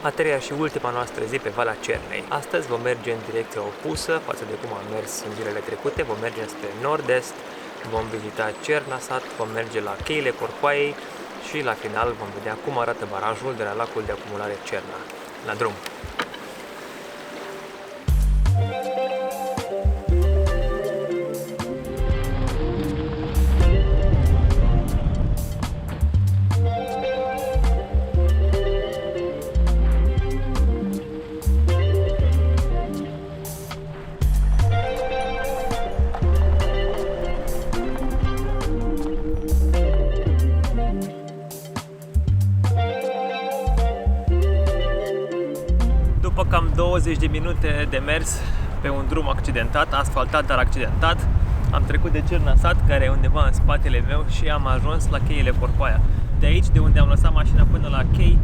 A treia și ultima noastră zi pe Valea Cernei. Astăzi vom merge în direcția opusă față de cum am mers în zilele trecute. Vom merge spre nord-est, vom vizita Cerna Sat, vom merge la cheile Corcoaiei și la final vom vedea cum arată barajul de la lacul de acumulare Cerna. La drum! După cam 20 de minute de mers pe un drum accidentat, asfaltat, dar accidentat, am trecut de Cerna Sat, care e undeva în spatele meu, și am ajuns la cheile Corcoaia. De aici, de unde am lăsat mașina până la chei,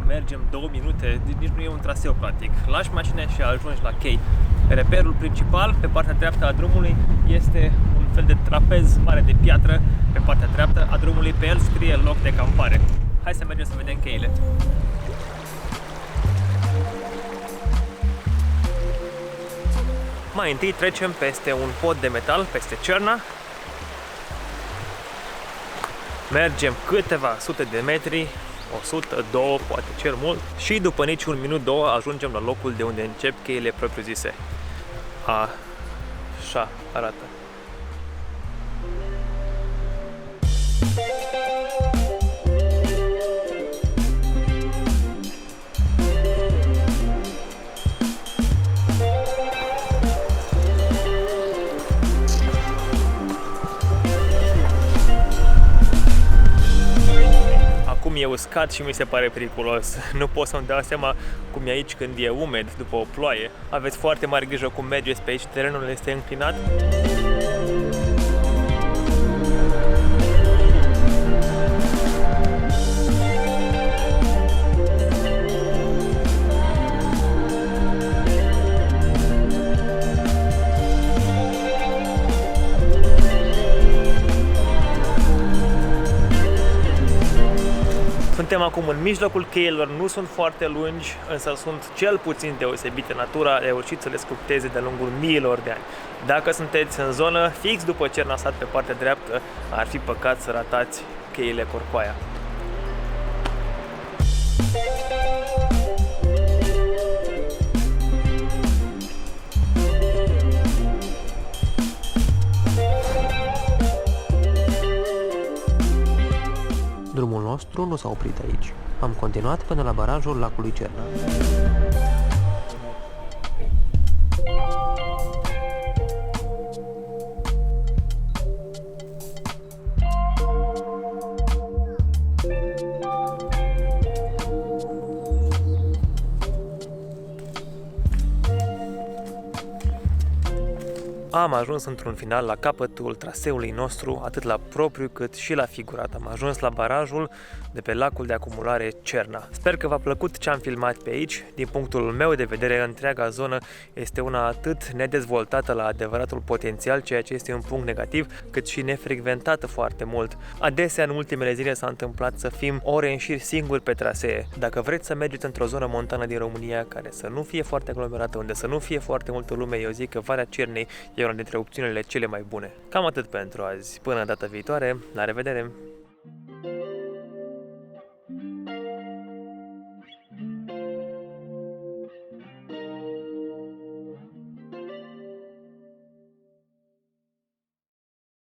mergem 2 minute, nici nu e un traseu practic. Lași mașina și ajungi la chei. Reperul principal, pe partea dreaptă a drumului, este un fel de trapez mare de piatră pe partea dreaptă a drumului. Pe el scrie loc de campare. Hai să mergem să vedem cheile. Mai întâi trecem peste un pod de metal, peste Cerna. Mergem câteva sute de metri, 100, 2, poate cel mult, și după nici un minut, 2 ajungem la locul de unde încep cheile propriu-zise. Așa arată. E uscat și mi se pare periculos. Nu pot să-mi dau seama cum e aici când e umed după o ploaie. Aveți foarte mare grijă cum mergeți pe aici, terenul este înclinat. Suntem acum în mijlocul cheilor, nu sunt foarte lungi, însă sunt cel puțin deosebite. Natura a reușit să le sculpteze de-a lungul miilor de ani. Dacă sunteți în zonă, fix după Cerna Sat, pe partea dreaptă, ar fi păcat să ratați cheile Corcoaia. Drumul nostru nu s-a oprit aici. Am continuat până la barajul lacului Cerna. Am ajuns într-un final la capătul traseului nostru, atât la propriu cât și la figurat. Am ajuns la barajul de pe lacul de acumulare Cerna. Sper că v-a plăcut ce am filmat pe aici. Din punctul meu de vedere, întreaga zonă este una atât nedezvoltată la adevăratul potențial, ceea ce este un punct negativ, cât și nefrecventată foarte mult. Adesea, în ultimele zile, s-a întâmplat să fim ore în șir singuri pe trasee. Dacă vreți să mergeți într-o zonă montană din România care să nu fie foarte aglomerată, unde să nu fie foarte multă lume, eu zic că Valea Cernei e una dintre opțiunile cele mai bune. Cam atât pentru azi. Până data viitoare, la revedere!